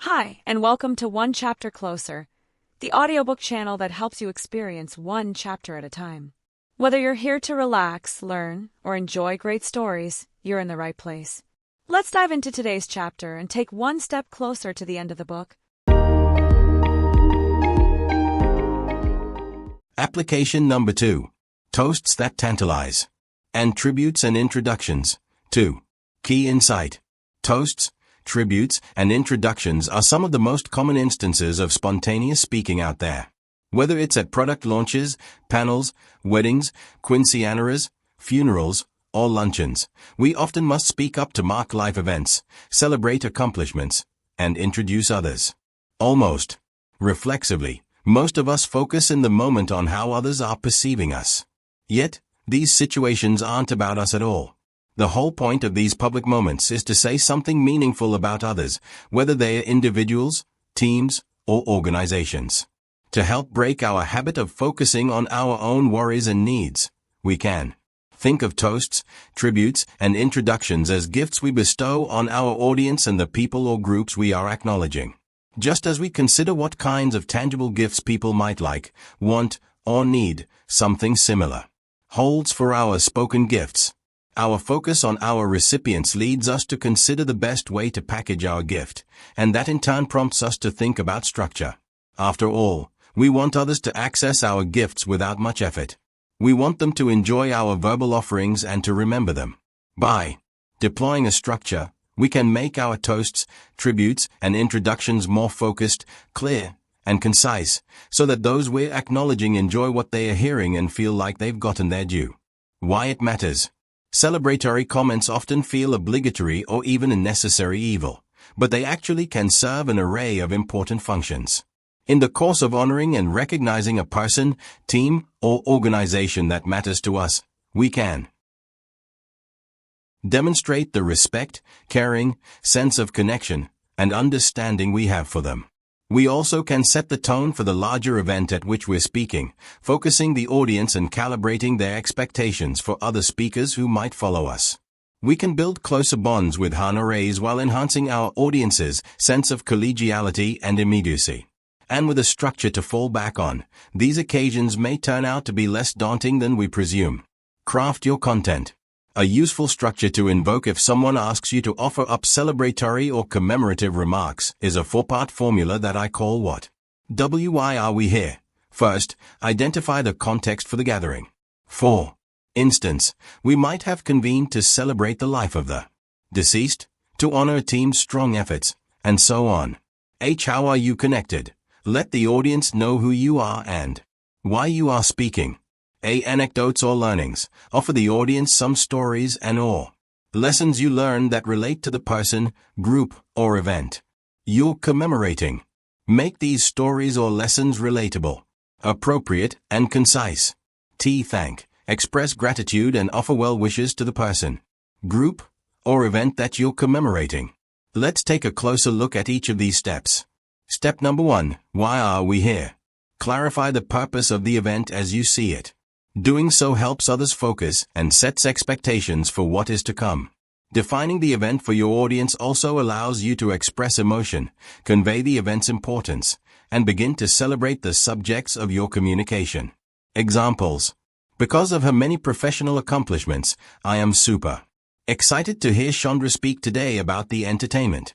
Hi, and welcome to One Chapter Closer, the audiobook channel that helps you experience one chapter at a time. Whether you're here to relax, learn, or enjoy great stories, you're in the right place. Let's dive into today's chapter and take one step closer to the end of the book. Application number 2. Toasts that tantalize. And tributes and introductions. 2. Key insight. Toasts, tributes, and introductions are some of the most common instances of spontaneous speaking out there. Whether it's at product launches, panels, weddings, quinceañeras, funerals, or luncheons, we often must speak up to mark life events, celebrate accomplishments, and introduce others. Almost reflexively, most of us focus in the moment on how others are perceiving us. Yet, these situations aren't about us at all. The whole point of these public moments is to say something meaningful about others, whether they are individuals, teams, or organizations. To help break our habit of focusing on our own worries and needs, we can think of toasts, tributes, and introductions as gifts we bestow on our audience and the people or groups we are acknowledging. Just as we consider what kinds of tangible gifts people might like, want, or need, something similar holds for our spoken gifts. Our focus on our recipients leads us to consider the best way to package our gift, and that in turn prompts us to think about structure. After all, we want others to access our gifts without much effort. We want them to enjoy our verbal offerings and to remember them. By deploying a structure, we can make our toasts, tributes, and introductions more focused, clear, and concise, so that those we're acknowledging enjoy what they are hearing and feel like they've gotten their due. Why it matters. Celebratory comments often feel obligatory or even a necessary evil, but they actually can serve an array of important functions. In the course of honoring and recognizing a person, team, or organization that matters to us, we can demonstrate the respect, caring, sense of connection, and understanding we have for them. We also can set the tone for the larger event at which we're speaking, focusing the audience and calibrating their expectations for other speakers who might follow us. We can build closer bonds with honorees while enhancing our audience's sense of collegiality and immediacy. And with a structure to fall back on, these occasions may turn out to be less daunting than we presume. Craft your content. A useful structure to invoke if someone asks you to offer up celebratory or commemorative remarks is a 4-part formula that I call what? Why are we here? First, identify the context for the gathering. For instance, we might have convened to celebrate the life of the deceased, to honor a team's strong efforts, and so on. How are you connected? Let the audience know who you are and why you are speaking. Anecdotes or learnings. Offer the audience some stories and/or lessons you learned that relate to the person, group, or event you're commemorating. Make these stories or lessons relatable, appropriate, and concise. Thank. Express gratitude and offer well wishes to the person, group, or event that you're commemorating. Let's take a closer look at each of these steps. Step number 1. Why are we here? Clarify the purpose of the event as you see it. Doing so helps others focus and sets expectations for what is to come. Defining the event for your audience also allows you to express emotion, convey the event's importance, and begin to celebrate the subjects of your communication. Examples. Because of her many professional accomplishments, I am super excited to hear Chandra speak today about the entertainment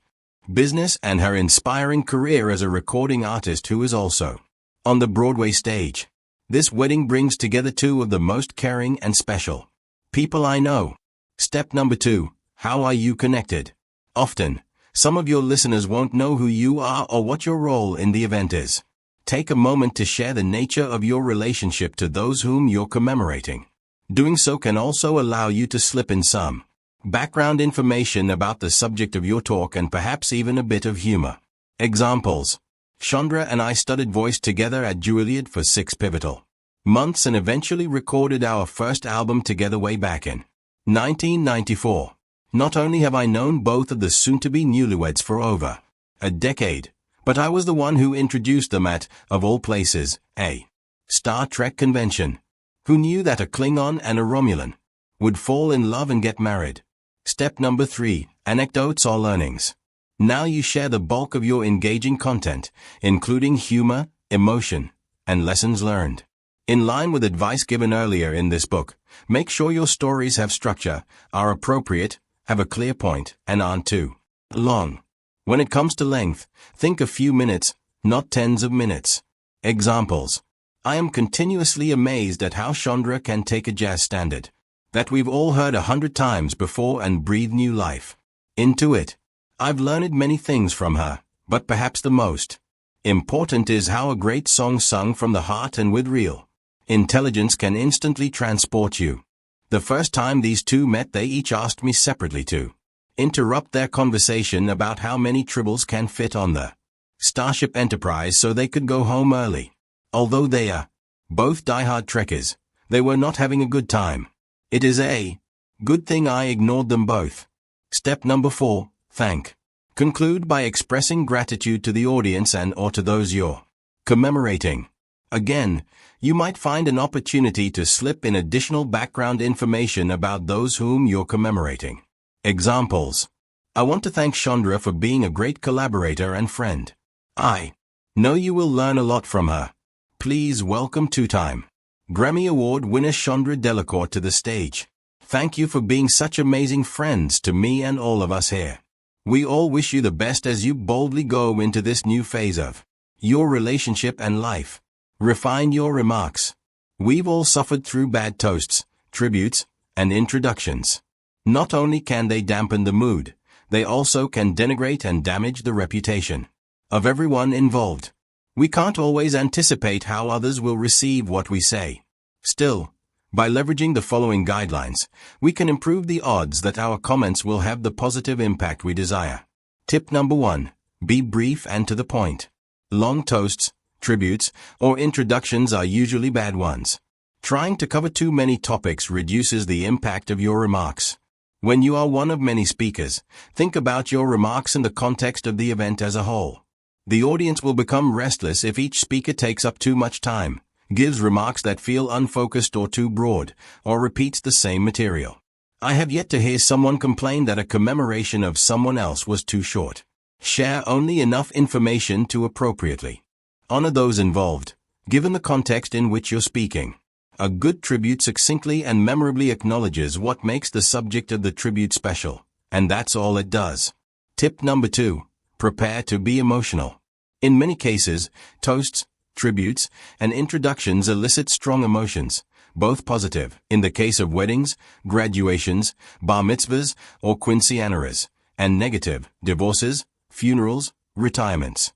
business and her inspiring career as a recording artist who is also on the Broadway stage. This wedding brings together two of the most caring and special people I know. Step number 2. How are you connected? Often, some of your listeners won't know who you are or what your role in the event is. Take a moment to share the nature of your relationship to those whom you're commemorating. Doing so can also allow you to slip in some background information about the subject of your talk and perhaps even a bit of humor. Examples. Chandra and I studied voice together at Juilliard for 6 pivotal months and eventually recorded our first album together way back in 1994. Not only have I known both of the soon-to-be newlyweds for over a decade, but I was the one who introduced them at, of all places, a Star Trek convention. Who knew that a Klingon and a Romulan would fall in love and get married? Step number 3. Anecdotes or learnings. Now you share the bulk of your engaging content, including humor, emotion, and lessons learned. In line with advice given earlier in this book, make sure your stories have structure, are appropriate, have a clear point, and aren't too long. When it comes to length, think a few minutes, not tens of minutes. Examples. I am continuously amazed at how Chandra can take a jazz standard that we've all heard 100 times before and breathe new life into it. I've learned many things from her, but perhaps the most important is how a great song sung from the heart and with real intelligence can instantly transport you. The first time these two met, they each asked me separately to interrupt their conversation about how many tribbles can fit on the Starship Enterprise so they could go home early. Although they are both diehard trekkers, they were not having a good time. It is a good thing I ignored them both. Step number 4, thank. Conclude by expressing gratitude to the audience and or to those you're commemorating. Again, you might find an opportunity to slip in additional background information about those whom you're commemorating. Examples. I want to thank Chandra for being a great collaborator and friend. I know you will learn a lot from her. Please welcome two-time Grammy Award winner Chandra Delacourt to the stage. Thank you for being such amazing friends to me and all of us here. We all wish you the best as you boldly go into this new phase of your relationship and life. Refine your remarks. We've all suffered through bad toasts, tributes, and introductions. Not only can they dampen the mood, they also can denigrate and damage the reputation of everyone involved. We can't always anticipate how others will receive what we say. Still, by leveraging the following guidelines, we can improve the odds that our comments will have the positive impact we desire. Tip number 1. Be brief and to the point. Long toasts, tributes, or introductions are usually bad ones. Trying to cover too many topics reduces the impact of your remarks. When you are one of many speakers, think about your remarks in the context of the event as a whole. The audience will become restless if each speaker takes up too much time, gives remarks that feel unfocused or too broad, or repeats the same material. I have yet to hear someone complain that a commemoration of someone else was too short. Share only enough information to appropriately honor those involved, given the context in which you're speaking. A good tribute succinctly and memorably acknowledges what makes the subject of the tribute special, and that's all it does. Tip number 2. Prepare to be emotional. In many cases, toasts, tributes, and introductions elicit strong emotions, both positive, in the case of weddings, graduations, bar mitzvahs, or quinceañeras, and negative, divorces, funerals, retirements.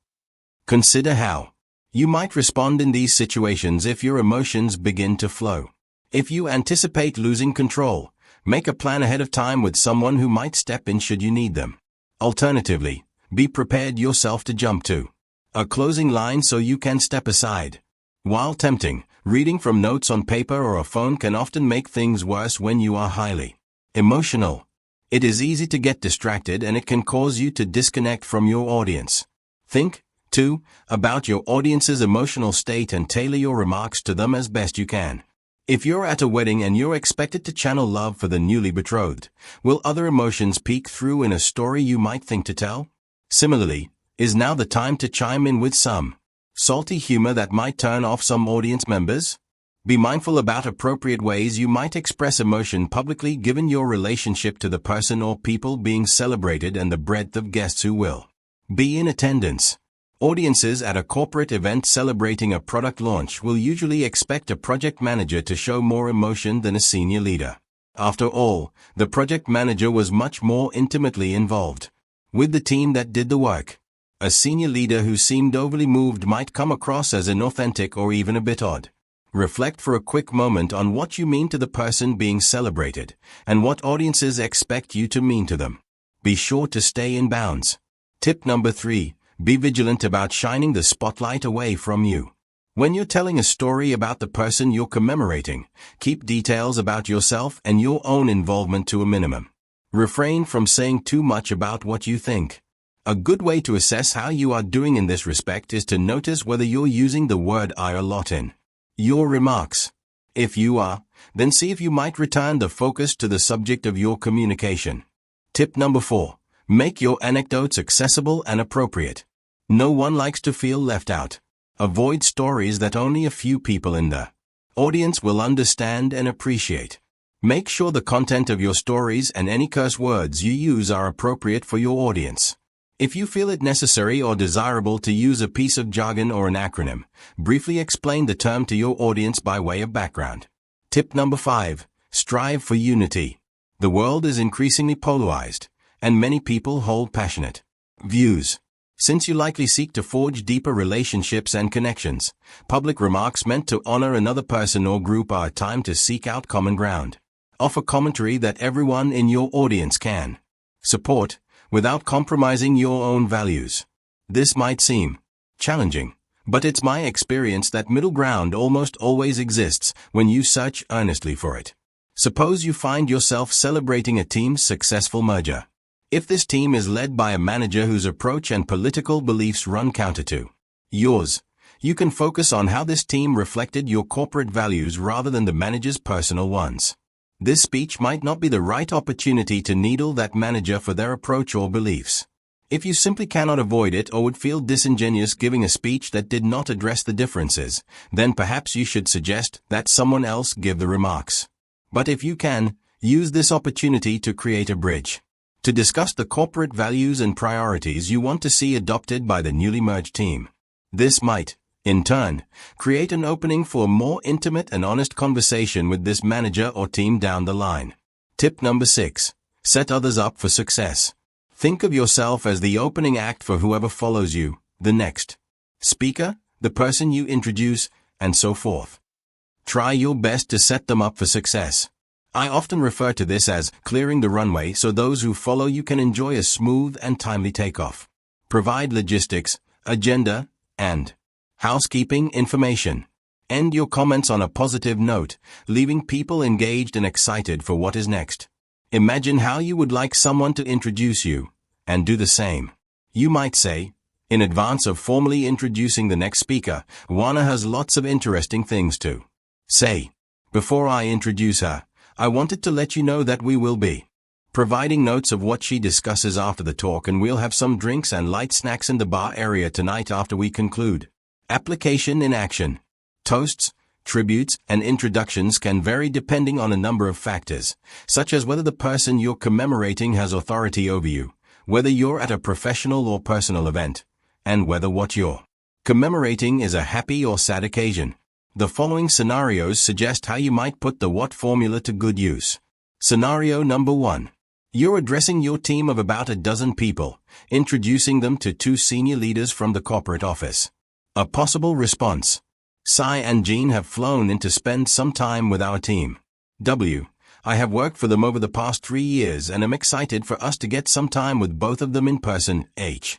Consider how you might respond in these situations if your emotions begin to flow. If you anticipate losing control, make a plan ahead of time with someone who might step in should you need them. Alternatively, be prepared yourself to jump to a closing line so you can step aside. While tempting, reading from notes on paper or a phone can often make things worse when you are highly emotional. It is easy to get distracted and it can cause you to disconnect from your audience. Think, too, about your audience's emotional state and tailor your remarks to them as best you can. If you're at a wedding and you're expected to channel love for the newly betrothed, will other emotions peek through in a story you might think to tell? Similarly, is now the time to chime in with some salty humor that might turn off some audience members? Be mindful about appropriate ways you might express emotion publicly given your relationship to the person or people being celebrated and the breadth of guests who will be in attendance. Audiences at a corporate event celebrating a product launch will usually expect a project manager to show more emotion than a senior leader. After all, the project manager was much more intimately involved with the team that did the work. A senior leader who seemed overly moved might come across as inauthentic or even a bit odd. Reflect for a quick moment on what you mean to the person being celebrated and what audiences expect you to mean to them. Be sure to stay in bounds. Tip number 3. Be vigilant about shining the spotlight away from you. When you're telling a story about the person you're commemorating, keep details about yourself and your own involvement to a minimum. Refrain from saying too much about what you think. A good way to assess how you are doing in this respect is to notice whether you're using the word I a lot in your remarks. If you are, then see if you might return the focus to the subject of your communication. Tip number 4. Make your anecdotes accessible and appropriate. No one likes to feel left out. Avoid stories that only a few people in the audience will understand and appreciate. Make sure the content of your stories and any curse words you use are appropriate for your audience. If you feel it necessary or desirable to use a piece of jargon or an acronym, briefly explain the term to your audience by way of background. Tip number 5. Strive for unity. The world is increasingly polarized, and many people hold passionate views. Since you likely seek to forge deeper relationships and connections, public remarks meant to honor another person or group are a time to seek out common ground. Offer commentary that everyone in your audience can support, without compromising your own values. This might seem challenging, but it's my experience that middle ground almost always exists when you search earnestly for it. Suppose you find yourself celebrating a team's successful merger. If this team is led by a manager whose approach and political beliefs run counter to yours, you can focus on how this team reflected your corporate values rather than the manager's personal ones. This speech might not be the right opportunity to needle that manager for their approach or beliefs. If you simply cannot avoid it or would feel disingenuous giving a speech that did not address the differences, then perhaps you should suggest that someone else give the remarks. But if you can, use this opportunity to create a bridge to discuss the corporate values and priorities you want to see adopted by the newly merged team. This might, in turn, create an opening for a more intimate and honest conversation with this manager or team down the line. Tip number 6. Set others up for success. Think of yourself as the opening act for whoever follows you, the next speaker, the person you introduce, and so forth. Try your best to set them up for success. I often refer to this as clearing the runway so those who follow you can enjoy a smooth and timely takeoff. Provide logistics, agenda, and housekeeping information. End your comments on a positive note, leaving people engaged and excited for what is next. Imagine how you would like someone to introduce you, and do the same. You might say, in advance of formally introducing the next speaker, Juana has lots of interesting things to say. Before I introduce her, I wanted to let you know that we will be providing notes of what she discusses after the talk, and we'll have some drinks and light snacks in the bar area tonight after we conclude. Application in action. Toasts, tributes, and introductions can vary depending on a number of factors, such as whether the person you're commemorating has authority over you, whether you're at a professional or personal event, and whether what you're commemorating is a happy or sad occasion. The following scenarios suggest how you might put the what formula to good use. Scenario number 1. You're addressing your team of about a dozen people, introducing them to 2 senior leaders from the corporate office. A possible response. Cy and Jean have flown in to spend some time with our team. W. I have worked for them over the past 3 years and am excited for us to get some time with both of them in person. H.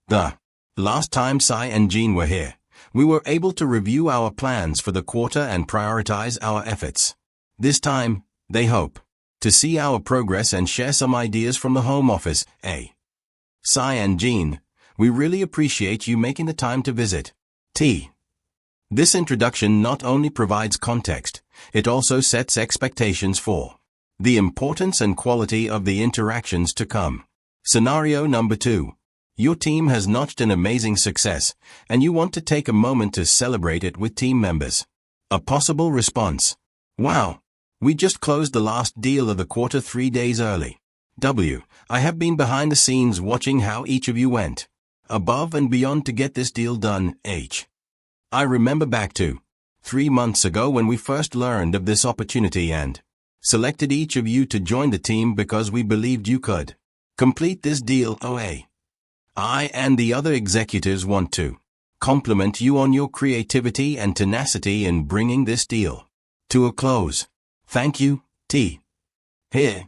The last time Cy and Jean were here, we were able to review our plans for the quarter and prioritize our efforts. This time, they hope to see our progress and share some ideas from the home office. A. Cy and Jean, we really appreciate you making the time to visit. T. This introduction not only provides context, it also sets expectations for the importance and quality of the interactions to come. Scenario number 2. Your team has notched an amazing success, and you want to take a moment to celebrate it with team members. A possible response. Wow! We just closed the last deal of the quarter 3 days early. W. I have been behind the scenes watching how each of you went above and beyond to get this deal done. H. I remember back to 3 months ago when we first learned of this opportunity and selected each of you to join the team because we believed you could complete this deal. OA. I and the other executives want to compliment you on your creativity and tenacity in bringing this deal to a close. Thank you, T. Here,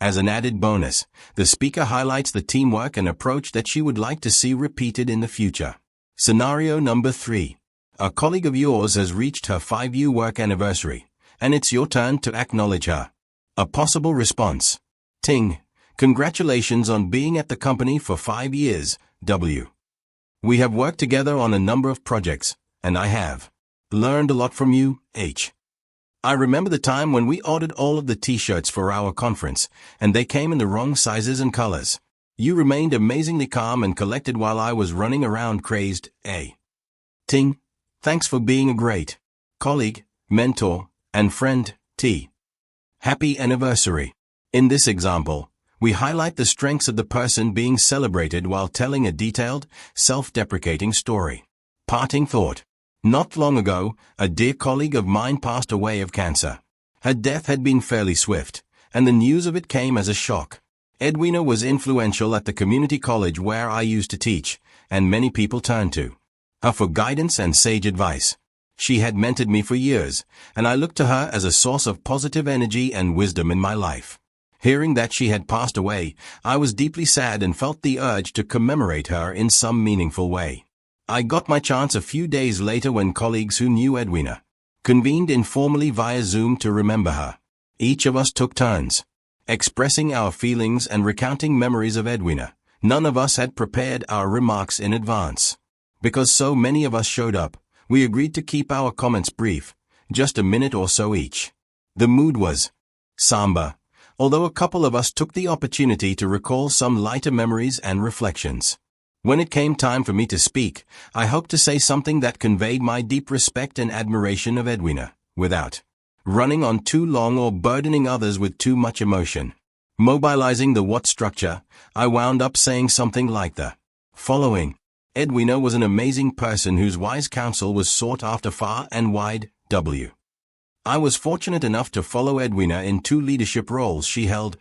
as an added bonus, the speaker highlights the teamwork and approach that she would like to see repeated in the future. Scenario number 3. A colleague of yours has reached her 5-year work anniversary, and it's your turn to acknowledge her. A possible response. Ting. Congratulations on being at the company for 5 years, W. We have worked together on a number of projects, and I have learned a lot from you. H. I remember the time when we ordered all of the t-shirts for our conference, and they came in the wrong sizes and colors. You remained amazingly calm and collected while I was running around crazed. Ting. Thanks for being a great colleague, mentor, and friend, T. Happy anniversary. In this example, we highlight the strengths of the person being celebrated while telling a detailed, self-deprecating story. Parting thought. Not long ago, a dear colleague of mine passed away of cancer. Her death had been fairly swift, and the news of it came as a shock. Edwina was influential at the community college where I used to teach, and many people turned to her for guidance and sage advice. She had mentored me for years, and I looked to her as a source of positive energy and wisdom in my life. Hearing that she had passed away, I was deeply sad and felt the urge to commemorate her in some meaningful way. I got my chance a few days later when colleagues who knew Edwina convened informally via Zoom to remember her. Each of us took turns expressing our feelings and recounting memories of Edwina. None of us had prepared our remarks in advance. Because so many of us showed up, we agreed to keep our comments brief, just a minute or so each. The mood was somber, although a couple of us took the opportunity to recall some lighter memories and reflections. When it came time for me to speak, I hoped to say something that conveyed my deep respect and admiration of Edwina, without running on too long or burdening others with too much emotion. Mobilizing the what structure, I wound up saying something like the following. Edwina was an amazing person whose wise counsel was sought after far and wide. I was fortunate enough to follow Edwina in 2 leadership roles she held.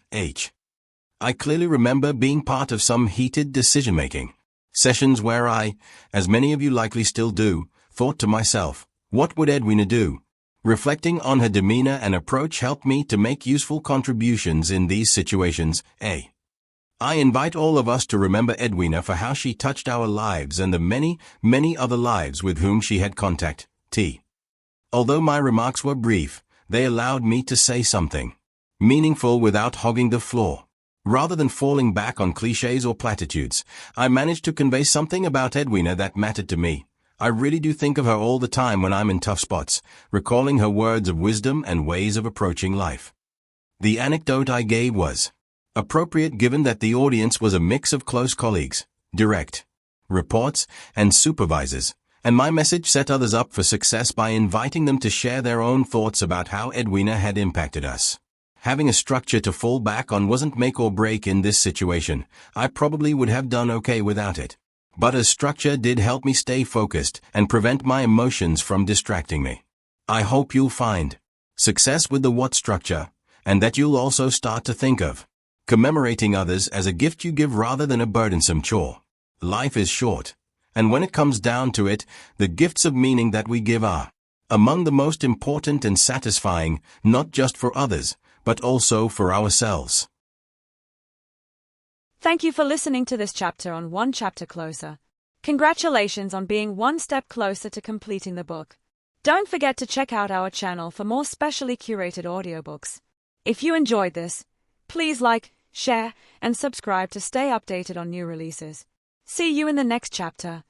I clearly remember being part of some heated decision-making sessions where I, as many of you likely still do, thought to myself, what would Edwina do? Reflecting on her demeanor and approach helped me to make useful contributions in these situations. I invite all of us to remember Edwina for how she touched our lives and the many, many other lives with whom she had contact. Although my remarks were brief, they allowed me to say something meaningful without hogging the floor. Rather than falling back on cliches or platitudes, I managed to convey something about Edwina that mattered to me. I really do think of her all the time when I'm in tough spots, recalling her words of wisdom and ways of approaching life. The anecdote I gave was appropriate given that the audience was a mix of close colleagues, direct reports, and supervisors, and my message set others up for success by inviting them to share their own thoughts about how Edwina had impacted us. Having a structure to fall back on wasn't make or break in this situation. I probably would have done okay without it. But a structure did help me stay focused and prevent my emotions from distracting me. I hope you'll find success with the what structure, and that you'll also start to think of commemorating others as a gift you give rather than a burdensome chore. Life is short, and when it comes down to it, the gifts of meaning that we give are among the most important and satisfying, not just for others, but also for ourselves. Thank you for listening to this chapter on One Chapter Closer. Congratulations on being one step closer to completing the book. Don't forget to check out our channel for more specially curated audiobooks. If you enjoyed this, please like, share, and subscribe to stay updated on new releases. See you in the next chapter.